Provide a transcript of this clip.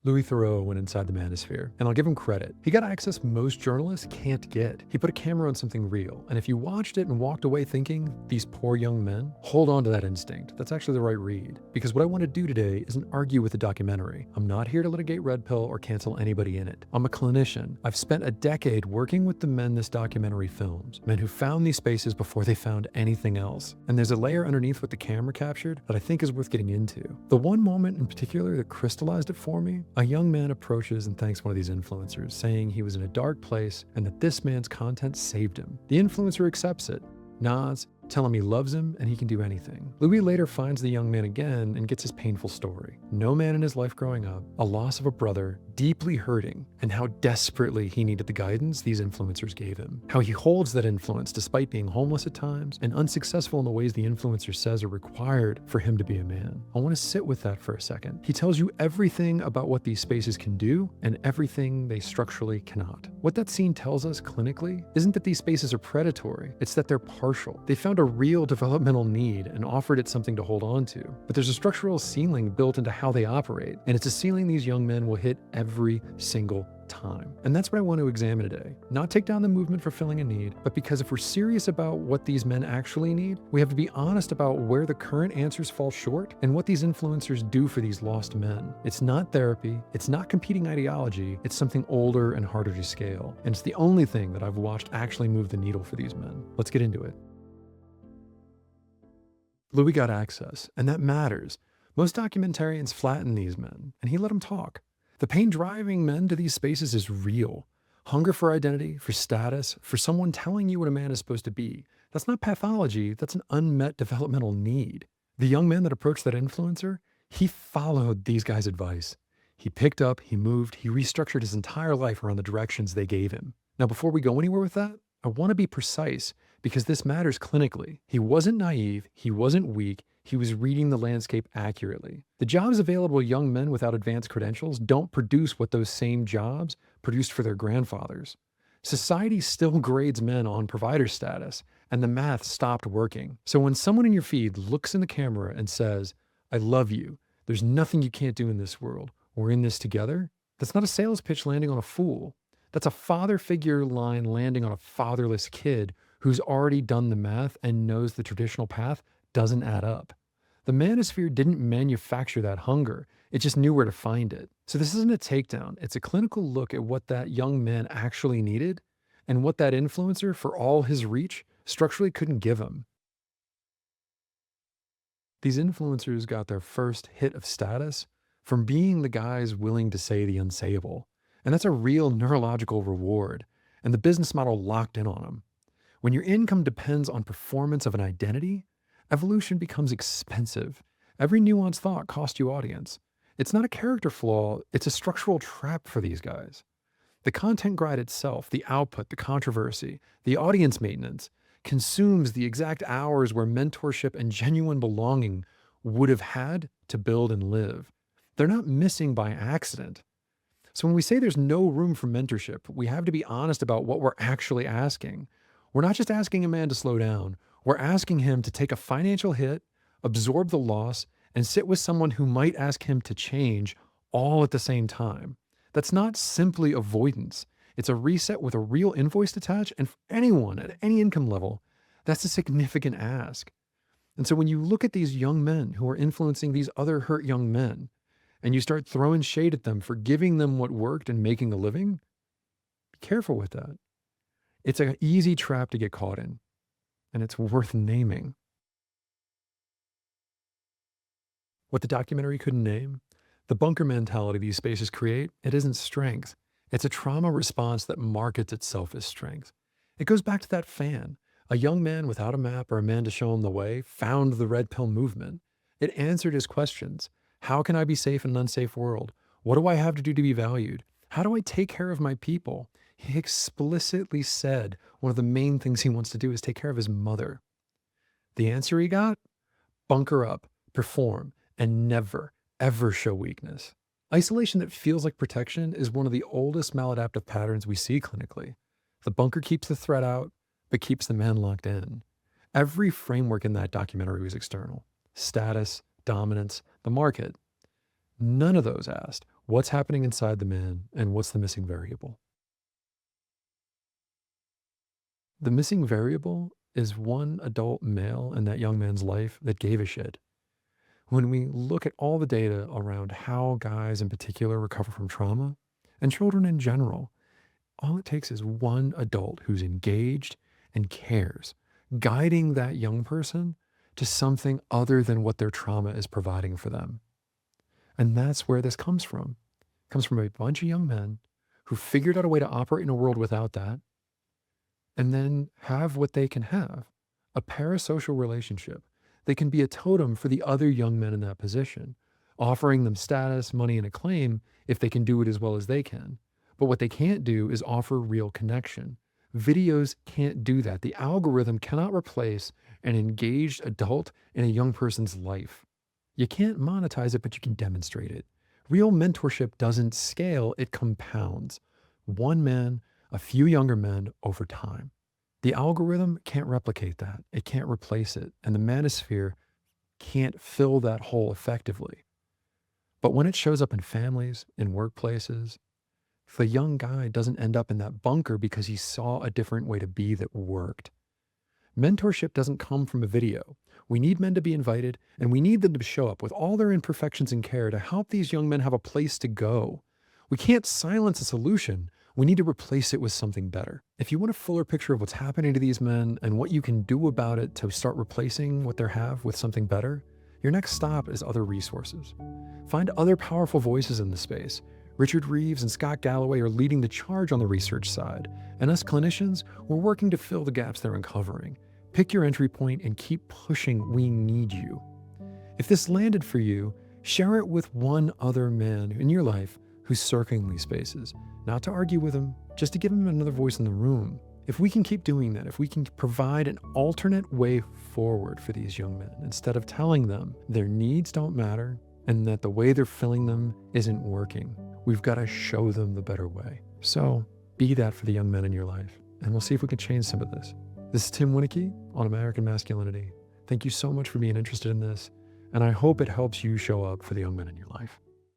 Louis Theroux went inside the Manosphere, and I'll give him credit. He got access most journalists can't get. He put a camera on something real, and if you watched it and walked away thinking, these poor young men, hold on to that instinct. That's actually the right read. Because what I want to do today isn't argue with the documentary. I'm not here to litigate Red Pill or cancel anybody in it. I'm a clinician. I've spent a decade working with the men this documentary films, men who found these spaces before they found anything else. And there's a layer underneath what the camera captured that I think is worth getting into. The one moment in particular that crystallized it for me, a young man approaches and thanks one of these influencers, saying he was in a dark place and that this man's content saved him. The influencer accepts it, nods, tell him he loves him and he can do anything. Louis later finds the young man again and gets his painful story. No man in his life growing up, a loss of a brother, deeply hurting, and how desperately he needed the guidance these influencers gave him. How he holds that influence despite being homeless at times and unsuccessful in the ways the influencer says are required for him to be a man. I want to sit with that for a second. He tells you everything about what these spaces can do and everything they structurally cannot. What that scene tells us clinically isn't that these spaces are predatory, it's that they're partial. They found a real developmental need and offered it something to hold on to. But there's a structural ceiling built into how they operate, and it's a ceiling these young men will hit every single time. And that's what I want to examine today. Not take down the movement for filling a need, but because if we're serious about what these men actually need, we have to be honest about where the current answers fall short and what these influencers do for these lost men. It's not therapy, it's not competing ideology, it's something older and harder to scale. And it's the only thing that I've watched actually move the needle for these men. Let's get into it. Louis got access, and that matters. Most documentarians flatten these men, and he let them talk. The pain driving men to these spaces is real. Hunger for identity, for status, for someone telling you what a man is supposed to be. That's not pathology, that's an unmet developmental need. The young man that approached that influencer, he followed these guys' advice. He picked up, he moved, he restructured his entire life around the directions they gave him. Now, before we go anywhere with that, I want to be precise because this matters clinically. He wasn't naive, he wasn't weak, he was reading the landscape accurately. The jobs available to young men without advanced credentials don't produce what those same jobs produced for their grandfathers. Society still grades men on provider status, and the math stopped working. So when someone in your feed looks in the camera and says, "I love you, there's nothing you can't do in this world, we're in this together," that's not a sales pitch landing on a fool. That's a father figure line landing on a fatherless kid who's already done the math and knows the traditional path doesn't add up. The Manosphere didn't manufacture that hunger. It just knew where to find it. So this isn't a takedown. It's a clinical look at what that young man actually needed and what that influencer, for all his reach, structurally couldn't give him. These influencers got their first hit of status from being the guys willing to say the unsayable. And that's a real neurological reward. And the business model locked in on them. When your income depends on performance of an identity, evolution becomes expensive. Every nuanced thought costs you audience. It's not a character flaw, it's a structural trap for these guys. The content grind itself, the output, the controversy, the audience maintenance, consumes the exact hours where mentorship and genuine belonging would have had to build and live. They're not missing by accident. So when we say there's no room for mentorship, we have to be honest about what we're actually asking. We're not just asking a man to slow down. We're asking him to take a financial hit, absorb the loss, and sit with someone who might ask him to change all at the same time. That's not simply avoidance. It's a reset with a real invoice attached, and for anyone at any income level, that's a significant ask. And so when you look at these young men who are influencing these other hurt young men, and you start throwing shade at them for giving them what worked and making a living, be careful with that. It's an easy trap to get caught in, and it's worth naming. What the documentary couldn't name, the bunker mentality these spaces create, it isn't strength. It's a trauma response that markets itself as strength. It goes back to that fan. A young man without a map or a man to show him the way found the red pill movement. It answered his questions. How can I be safe in an unsafe world? What do I have to do to be valued? How do I take care of my people? He explicitly said one of the main things he wants to do is take care of his mother. The answer he got? Bunker up, perform, and never, ever show weakness. Isolation that feels like protection is one of the oldest maladaptive patterns we see clinically. The bunker keeps the threat out, but keeps the man locked in. Every framework in that documentary was external. Status, dominance, the market. None of those asked, What's happening inside the man and what's the missing variable? The missing variable is one adult male in that young man's life that gave a shit. When we look at all the data around how guys in particular recover from trauma and children in general, all it takes is one adult who's engaged and cares, guiding that young person to something other than what their trauma is providing for them. And that's where this comes from. It comes from a bunch of young men who figured out a way to operate in a world without that and then have what they can have, a parasocial relationship. They can be a totem for the other young men in that position, offering them status, money, and acclaim if they can do it as well as they can. But what they can't do is offer real connection. Videos can't do that. The algorithm cannot replace an engaged adult in a young person's life. You can't monetize it, but you can demonstrate it. Real mentorship doesn't scale, it compounds. One man, a few younger men over time. The algorithm can't replicate that. It can't replace it. And the manosphere can't fill that hole effectively. But when it shows up in families, in workplaces, the young guy doesn't end up in that bunker because he saw a different way to be that worked. Mentorship doesn't come from a video. We need men to be invited, and we need them to show up with all their imperfections and care to help these young men have a place to go. We can't silence a solution. We need to replace it with something better. If you want a fuller picture of what's happening to these men and what you can do about it to start replacing what they have with something better, your next stop is other resources. Find other powerful voices in the space. Richard Reeves and Scott Galloway are leading the charge on the research side, and us clinicians, we're working to fill the gaps they're uncovering. Pick your entry point and keep pushing. We need you. If this landed for you, share it with one other man in your life who's circling these spaces, not to argue with him, just to give him another voice in the room. If we can keep doing that, if we can provide an alternate way forward for these young men, instead of telling them their needs don't matter and that the way they're filling them isn't working, we've got to show them the better way. So be that for the young men in your life, and we'll see if we can change some of this. This is Tim Winnicky on American Masculinity. Thank you so much for being interested in this, and I hope it helps you show up for the young men in your life.